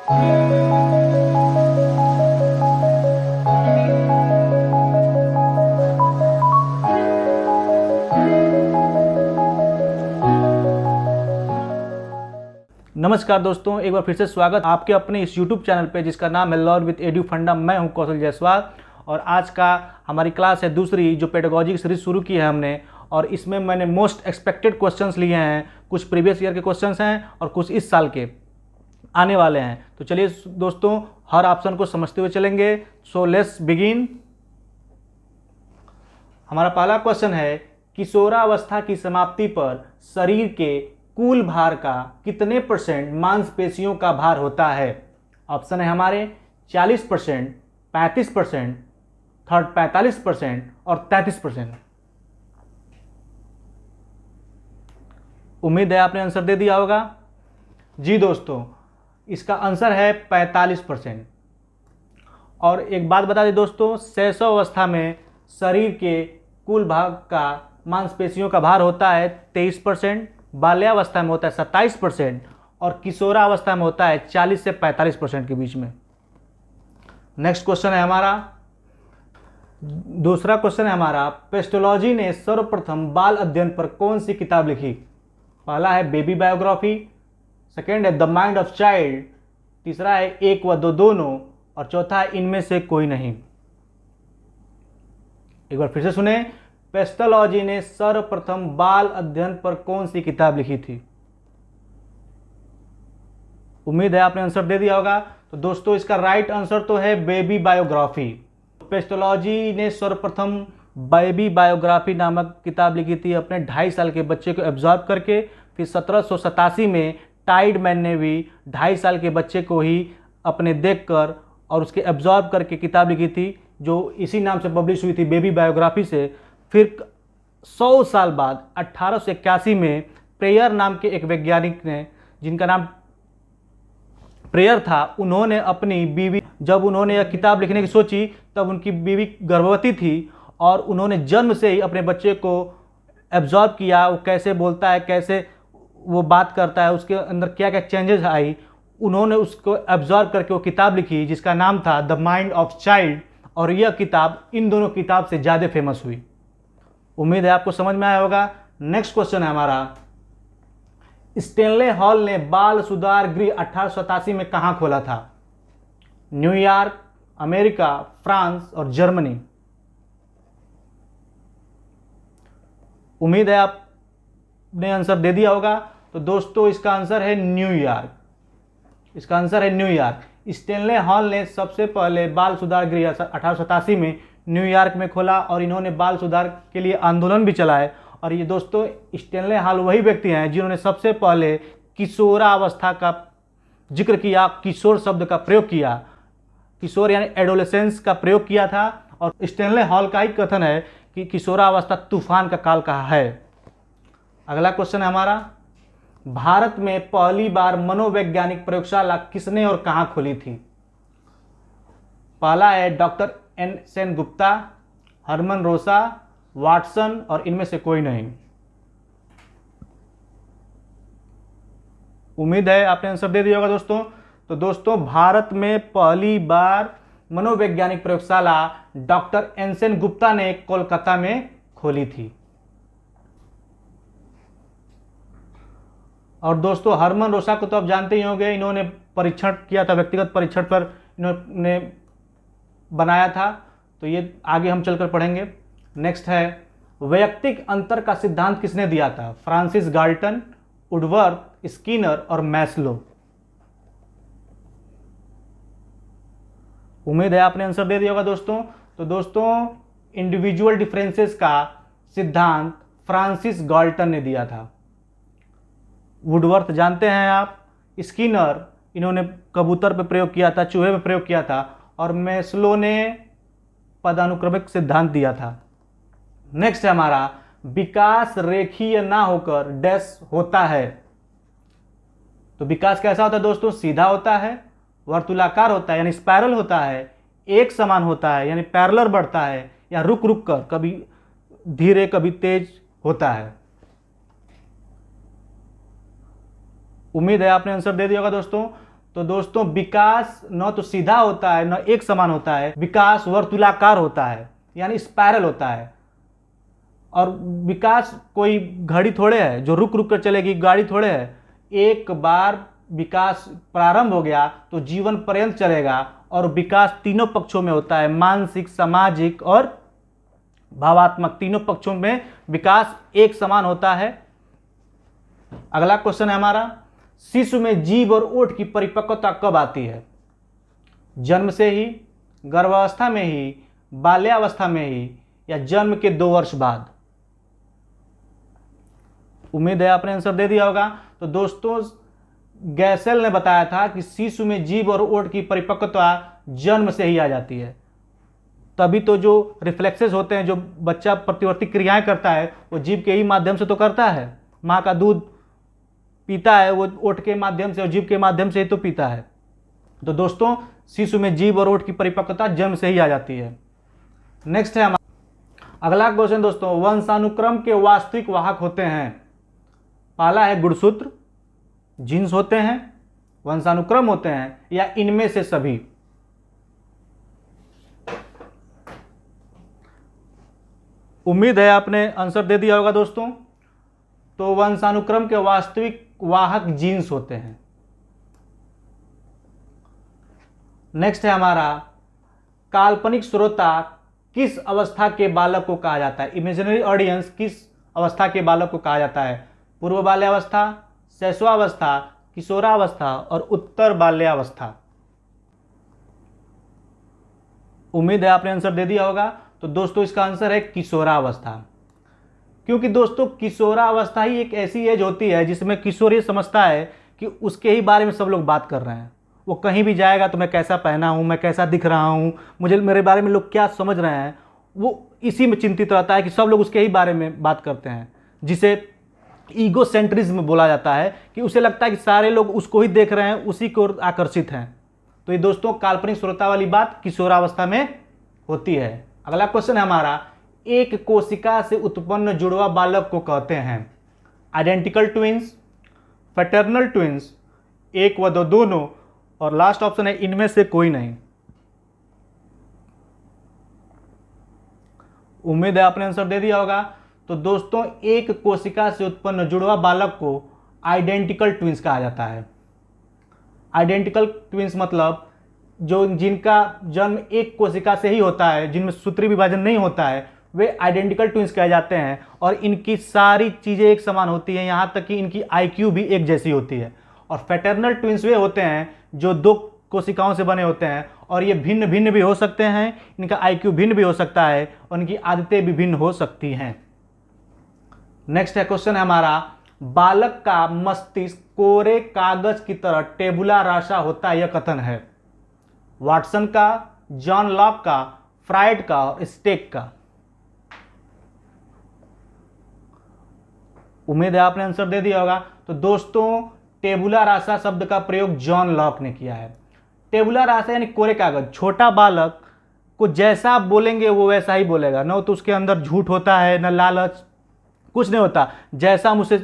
नमस्कार दोस्तों, एक बार फिर से स्वागत आपके अपने इस YouTube चैनल पे जिसका नाम है लर्न विद एडू फंडा। मैं हूं कौशल जायसवाल और आज का हमारी क्लास है दूसरी, जो पेडागॉजी की सीरीज शुरू की है हमने। और इसमें मैंने मोस्ट एक्सपेक्टेड क्वेश्चंस लिए हैं। कुछ प्रीवियस ईयर के क्वेश्चंस हैं और कुछ इस साल के आने वाले हैं। तो चलिए दोस्तों, हर ऑप्शन को समझते हुए चलेंगे। So let's begin. हमारा पहला क्वेश्चन है, किशोरावस्था की समाप्ति पर शरीर के कुल भार का कितने % मांसपेशियों का भार होता है? ऑप्शन है हमारे 40%, 35%, थर्ड 45% और 33%। उम्मीद है आपने आंसर दे दिया होगा। जी दोस्तों, इसका आंसर है 45%। और एक बात बता दें दोस्तों, शैशवावस्था में शरीर के कुल भाग का मांसपेशियों का भार होता है 23%, बाल्यावस्था में होता है 27% और किशोरावस्था में होता है 40 से 45% के बीच में। नेक्स्ट क्वेश्चन है हमारा, दूसरा क्वेश्चन है हमारा, पेस्टोलॉजी ने सर्वप्रथम बाल अध्ययन पर कौन सी किताब लिखी? पहला है बेबी बायोग्राफी, सेकेंड है द माइंड ऑफ चाइल्ड, तीसरा है एक व दो दोनों और चौथा है इनमें से कोई नहीं। एक बार फिर से सुने, पेस्टोलॉजी ने सर्वप्रथम बाल अध्ययन पर कौन सी किताब लिखी थी? उम्मीद है आपने आंसर दे दिया होगा। तो दोस्तों, इसका राइट आंसर तो है बेबी बायोग्राफी। पेस्टोलॉजी ने सर्वप्रथम बेबी बायोग्राफी नामक किताब लिखी थी अपने 2.5 साल के बच्चे को एब्जॉर्ब करके। फिर 1787 में टाइडमैन ने भी 2.5 साल के बच्चे को ही अपने देखकर और उसके एब्जॉर्ब करके किताब लिखी थी, जो इसी नाम से पब्लिश हुई थी, बेबी बायोग्राफी से। फिर 100 साल बाद 1881 में प्रेयर नाम के एक वैज्ञानिक ने, जिनका नाम प्रेयर था, उन्होंने अपनी बीवी, जब उन्होंने यह किताब लिखने की सोची तब उनकी बीवी गर्भवती थी और उन्होंने जन्म से ही अपने बच्चे को एब्जॉर्ब किया। वो कैसे बोलता है, कैसे वो बात करता है, उसके अंदर क्या क्या चेंजेस आई, उन्होंने उसको एब्जॉर्ब करके वो किताब लिखी जिसका नाम था द माइंड ऑफ चाइल्ड। और यह किताब इन दोनों किताब से ज़्यादा फेमस हुई। उम्मीद है आपको समझ में आया होगा। नेक्स्ट क्वेश्चन है हमारा, स्टेनले हॉल ने बाल सुधार गृह 1887 में कहां खोला था? न्यूयॉर्क, अमेरिका, फ्रांस और जर्मनी। उम्मीद है आपने आंसर दे दिया होगा। तो दोस्तों, इसका आंसर है न्यूयॉर्क। इसका आंसर है न्यूयॉर्क। स्टेनले हॉल ने सबसे पहले बाल सुधार गृह 1887 में न्यूयॉर्क में खोला और इन्होंने बाल सुधार के लिए आंदोलन भी चलाए। और ये दोस्तों, स्टेनले हॉल वही व्यक्ति हैं जिन्होंने सबसे पहले किशोरावस्था का जिक्र किया, किशोर शब्द का प्रयोग किया, किशोर यानी एडोलेसेंस का प्रयोग किया था। और स्टेनले हॉल का ही कथन है कि किशोरावस्था तूफान का काल कहा है। अगला क्वेश्चन है हमारा, भारत में पहली बार मनोवैज्ञानिक प्रयोगशाला किसने और कहां खोली थी? पहला है doctor N Sengupta, Herman Rosa, Watson और इनमें से कोई नहीं। उम्मीद है आपने आंसर दे दिया होगा दोस्तों। तो दोस्तों, भारत में पहली बार मनोवैज्ञानिक प्रयोगशाला डॉक्टर एन सेनगुप्ता ने कोलकाता में खोली थी। और दोस्तों, हरमन रोसा को तो आप जानते ही होंगे, इन्होंने परीक्षण किया था, व्यक्तिगत परीक्षण पर इन्होंने बनाया था। तो ये आगे हम चलकर पढ़ेंगे। नेक्स्ट है, वैयक्तिक अंतर का सिद्धांत किसने दिया था? फ्रांसिस गाल्टन, वुडवर्थ, स्किनर और मैस्लो। उम्मीद है आपने आंसर दे दिया होगा दोस्तों। तो दोस्तों, इंडिविजुअल डिफरेंसेस का सिद्धांत फ्रांसिस गाल्टन ने दिया था। वुडवर्थ जानते हैं आप, स्किनर इन्होंने कबूतर पे प्रयोग किया था, चूहे पे प्रयोग किया था, और मैस्लो ने पदानुक्रमिक सिद्धांत दिया था। नेक्स्ट है हमारा, विकास रेखीय ना होकर डैश होता है। तो विकास कैसा होता है दोस्तों? सीधा होता है, वर्तुलाकार होता है यानी स्पाइरल होता है, एक समान होता है यानी पैरेलल बढ़ता है, या रुक रुक कर कभी धीरे कभी तेज होता है। उम्मीद है आपने आंसर दे दिया होगा दोस्तों। तो दोस्तों विकास न तो सीधा होता है न एक समान होता है, विकास वर्तुलाकार होता है, यानी स्पाइरल होता है। और विकास कोई घड़ी थोड़े है जो रुक रुक कर चलेगी, गाड़ी थोड़े है। एक बार विकास प्रारंभ हो गया तो जीवन पर्यंत चलेगा। और विकास तीनों पक्षों में होता है, मानसिक, सामाजिक और भावात्मक, तीनों पक्षों में विकास एक समान होता है। अगला क्वेश्चन है हमारा, शिशु में जीभ और ओठ की परिपक्वता कब आती है? जन्म से ही, गर्भावस्था में ही, बाल्यावस्था में ही, या जन्म के 2 वर्ष बाद? उम्मीद है आपने आंसर दे दिया होगा। तो दोस्तों गैसेल ने बताया था कि शिशु में जीभ और ओठ की परिपक्वता जन्म से ही आ जाती है। तभी तो जो रिफ्लेक्सेस होते हैं, जो बच्चा प्रतिवर्ती क्रियाएं करता है, वो जीभ के ही माध्यम से तो करता है। माँ का दूध पीता है वो ओठ के माध्यम से और जीभ के माध्यम से ही तो पीता है। तो दोस्तों शिशु में जीभ और ओठ की परिपक्वता जन्म से ही आ जाती है। नेक्स्ट है हमारा अगला क्वेश्चन दोस्तों, वंशानुक्रम के वास्तविक वाहक होते हैं? पहला है गुणसूत्र, जीन्स होते हैं, वंशानुक्रम होते हैं, या इनमें से सभी? उम्मीद है आपने आंसर दे दिया होगा दोस्तों। तो वंशानुक्रम के वास्तविक वाहक जीन्स होते हैं। नेक्स्ट है हमारा, काल्पनिक श्रोता किस अवस्था के बालक को कहा जाता है? इमेजिनरी ऑडियंस किस अवस्था के बालक को कहा जाता है? पूर्व बाल्यावस्था, शैशवावस्था, किशोरावस्था और उत्तर बाल्यावस्था? उम्मीद है आपने आंसर दे दिया होगा। तो दोस्तों इसका आंसर है किशोरावस्था। क्योंकि दोस्तों किशोरावस्था ही एक ऐसी एज होती है जिसमें किशोर ये समझता है कि उसके ही बारे में सब लोग बात कर रहे हैं। वो कहीं भी जाएगा तो मैं कैसा पहना हूँ, मैं कैसा दिख रहा हूँ, मुझे मेरे बारे में लोग क्या समझ रहे हैं, वो इसी में चिंतित रहता है कि सब लोग उसके ही बारे में बात करते हैं, जिसे ईगोसेंट्रिज्म बोला जाता है। कि उसे लगता है कि सारे लोग उसको ही देख रहे हैं, उसी को आकर्षित हैं। तो ये दोस्तों काल्पनिक श्रोता वाली बात किशोरावस्था में होती है। अगला क्वेश्चन है हमारा, एक कोशिका से उत्पन्न जुड़वा बालक को कहते हैं? आइडेंटिकल ट्विंस, पैटर्नल ट्विंस, एक व दो दोनों, और लास्ट ऑप्शन है इनमें से कोई नहीं। उम्मीद है आपने आंसर दे दिया होगा। तो दोस्तों एक कोशिका से उत्पन्न जुड़वा बालक को आइडेंटिकल ट्विंस कहा जाता है। आइडेंटिकल ट्विंस मतलब जो जिनका जन्म एक कोशिका से ही होता है, जिनमें सूत्री विभाजन नहीं होता है, वे आइडेंटिकल ट्विंस कहे जाते हैं। और इनकी सारी चीज़ें एक समान होती हैं, यहाँ तक कि इनकी आईक्यू भी एक जैसी होती है। और फैटर्नल ट्विंस वे होते हैं जो 2 कोशिकाओं से बने होते हैं और ये भिन्न भिन्न भी हो सकते हैं, इनका आईक्यू भिन्न भी हो सकता है और इनकी आदतें भी भिन्न हो सकती हैं। नेक्स्ट है क्वेश्चन है हमारा, बालक का मस्तिष्क कोरे कागज की तरह टेबुला रासा होता है, यह कथन है? वाटसन का, जॉन लॉक का, फ्राइड का और स्टेक का? उम्मीद है आपने आंसर दे दिया होगा। तो दोस्तों टेबुला रासा शब्द का प्रयोग जॉन लॉक ने किया है। टेबुला रासा यानी कोरे कागज। छोटा बालक को जैसा आप बोलेंगे वो वैसा ही बोलेगा, न तो उसके अंदर झूठ होता है, न लालच, कुछ नहीं होता। जैसा हम उसे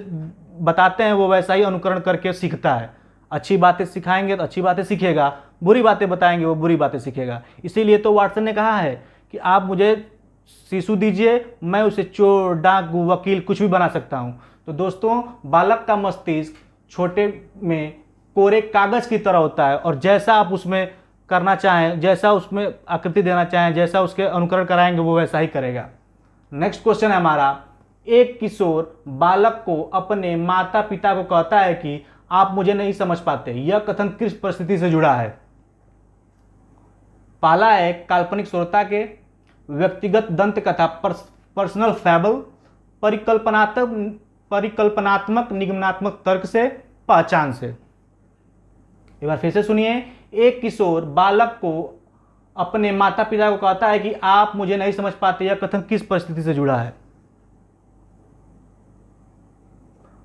बताते हैं वो वैसा ही अनुकरण करके सीखता है। अच्छी बातें सिखाएंगे तो अच्छी बातें सीखेगा, बुरी बातें बताएंगे वो बुरी बातें सीखेगा। इसीलिए तो वाटसन ने कहा है कि आप मुझे शिशु दीजिए, मैं उसे चोर, डाकू, वकील कुछ भी बना सकता हूँ। तो दोस्तों बालक का मस्तिष्क छोटे में कोरे कागज की तरह होता है और जैसा आप उसमें करना चाहें, जैसा उसमें आकृति देना चाहें, जैसा उसके अनुकरण कराएंगे वो वैसा ही करेगा। नेक्स्ट क्वेश्चन है हमारा, एक किशोर बालक को अपने माता पिता को कहता है कि आप मुझे नहीं समझ पाते, यह कथन किस परिस्थिति से जुड़ा है? पहला है काल्पनिक श्रोता के, व्यक्तिगत दंत कथा पर्सनल फैबल, परिकल्पनात्मक निगमनात्मक तर्क से, पहचान से। एक बार फिर से सुनिए, एक किशोर बालक को अपने माता पिता को कहता है कि आप मुझे नहीं समझ पाते, यह कथन किस परिस्थिति से जुड़ा है?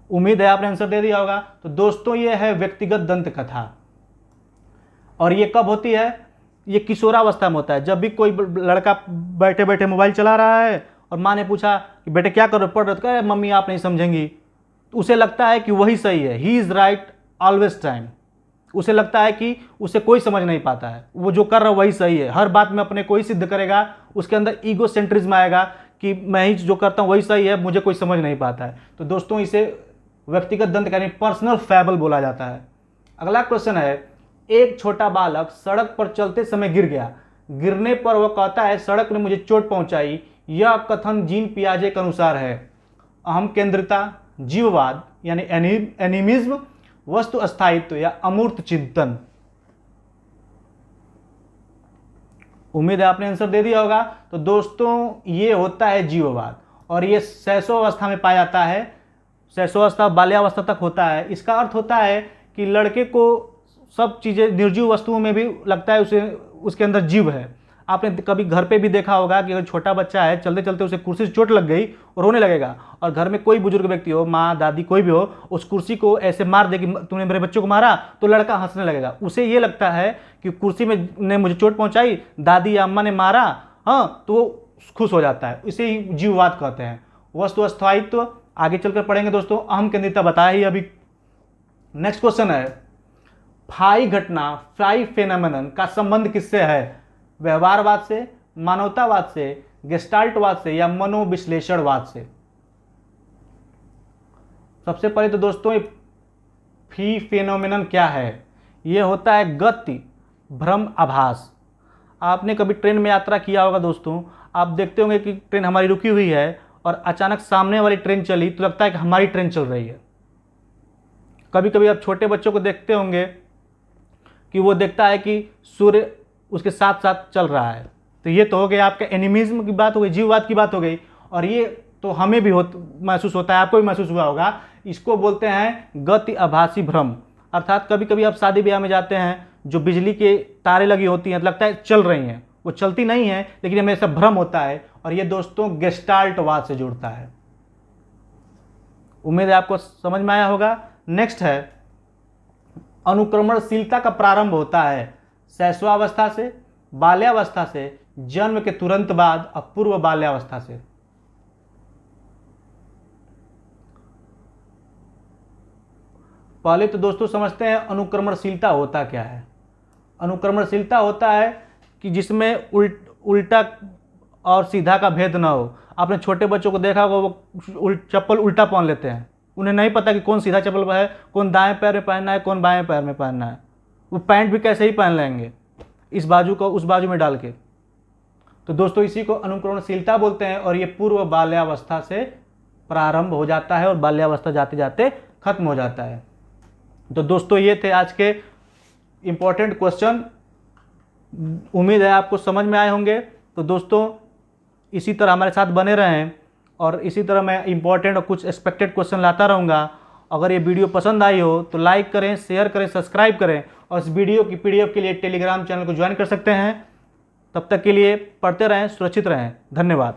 उम्मीद है आपने आंसर दे दिया होगा। तो दोस्तों ये है व्यक्तिगत दंत कथा। और ये कब होती है? ये किशोरावस्था में होता है। जब भी कोई लड़का बैठे बैठे मोबाइल चला रहा है और माँ ने पूछा कि बेटे क्या कर रहे हो, पढ़ रहे हो? तो कहे मम्मी आप नहीं समझेंगी। तो उसे लगता है कि वही सही है, he is right always time. उसे लगता है कि उसे कोई समझ नहीं पाता है, वो जो कर रहा है वही सही है, हर बात में अपने को ही सिद्ध करेगा, उसके अंदर ईगो सेंट्रिज्म आएगा कि मैं ही जो करता हूँ वही सही है, मुझे कोई समझ नहीं पाता है। तो दोस्तों इसे व्यक्तिगत दंत यानी पर्सनल फैबल बोला जाता है। अगला क्वेश्चन है, एक छोटा बालक सड़क पर चलते समय गिर गया, गिरने पर वह कहता है सड़क ने मुझे चोट पहुंचाई, यह कथन जीन पियाजे के अनुसार है अहम केंद्रिता, जीववाद यानी एनिमिज्म, वस्तु अस्थायित्व या अमूर्त चिंतन। उम्मीद है आपने आंसर दे दिया होगा। तो दोस्तों ये होता है जीववाद और ये शैशवावस्था में पाया जाता है, शैशवावस्था बाल्यावस्था तक होता है। इसका अर्थ होता है कि लड़के को सब चीज़ें निर्जीव वस्तुओं में भी लगता है उसे उसके अंदर जीव है। आपने कभी घर पे भी देखा होगा कि अगर छोटा बच्चा है चलते चलते उसे कुर्सी से चोट लग गई और रोने लगेगा, और घर में कोई बुजुर्ग व्यक्ति हो, माँ दादी कोई भी हो, उस कुर्सी को ऐसे मार दे कि तूने मेरे बच्चों को मारा, तो लड़का हंसने लगेगा। उसे ये लगता है कि कुर्सी में ने मुझे चोट पहुंचाई, दादी या अम्मा ने मारा, हाँ, तो वो खुश हो जाता है। इसे ही जीववाद कहते हैं। वस्तु अस्थायित्व आगे चलकर पढ़ेंगे दोस्तों, अहम केंद्रिता बताया ही अभी। नेक्स्ट क्वेश्चन है, फाई घटना, फाई फेनोमेनन का संबंध किससे है? व्यवहारवाद से, मानवतावाद से, गेस्टाल्टवाद से या मनोविश्लेषणवाद से? सबसे पहले तो दोस्तों ये फी फेनोमेनन क्या है? ये होता है गति भ्रम आभास। आपने कभी ट्रेन में यात्रा किया होगा दोस्तों, आप देखते होंगे कि ट्रेन हमारी रुकी हुई है और अचानक सामने वाली ट्रेन चली तो लगता है कि हमारी ट्रेन चल रही है। कभी कभी आप छोटे बच्चों को देखते होंगे कि वो देखता है कि सूर्य उसके साथ साथ चल रहा है। तो ये तो हो गया आपका एनिमिज्म की बात हो गई, जीववाद की बात हो गई। और ये तो हमें भी महसूस होता है, आपको भी महसूस हुआ होगा। इसको बोलते हैं गति आभासी भ्रम। अर्थात कभी कभी आप शादी ब्याह में जाते हैं, जो बिजली के तारें लगी होती हैं, लगता है चल रही हैं, वो चलती नहीं है, लेकिन हमें ऐसा भ्रम होता है। और ये दोस्तों गेस्टाल्टवाद से जुड़ता है। उम्मीद है आपको समझ में आया होगा। नेक्स्ट है, अनुक्रमणशीलता का प्रारंभ होता है शैशवावस्था से, बाल्यावस्था से, जन्म के तुरंत बाद और पूर्व बाल्यावस्था से। पहले तो दोस्तों समझते हैं अनुक्रमणशीलता होता क्या है। अनुक्रमणशीलता होता है कि जिसमें उल्टा और सीधा का भेद ना हो। आपने छोटे बच्चों को देखा होगा, वो चप्पल उल्टा पहन लेते हैं, उन्हें नहीं पता कि कौन सीधा चप्पल है, कौन दाएं पैर में पहनना है, कौन बाएं पैर में पहनना है। वो पैंट भी कैसे ही पहन लेंगे, इस बाजू को उस बाजू में डाल के। तो दोस्तों इसी को अनुक्रमणशीलता बोलते हैं और ये पूर्व बाल्यावस्था से प्रारंभ हो जाता है और बाल्यावस्था जाते जाते खत्म हो जाता है। तो दोस्तों ये थे आज के इंपॉर्टेंट क्वेश्चन। उम्मीद है आपको समझ में आए होंगे। तो दोस्तों इसी तरह हमारे साथ बने रहें और इसी तरह मैं इंपॉर्टेंट और कुछ एक्सपेक्टेड क्वेश्चन लाता रहूँगा। अगर ये वीडियो पसंद आई हो तो लाइक करें, शेयर करें, सब्सक्राइब करें और इस वीडियो की PDF के लिए टेलीग्राम चैनल को ज्वाइन कर सकते हैं। तब तक के लिए पढ़ते रहें, सुरक्षित रहें। धन्यवाद।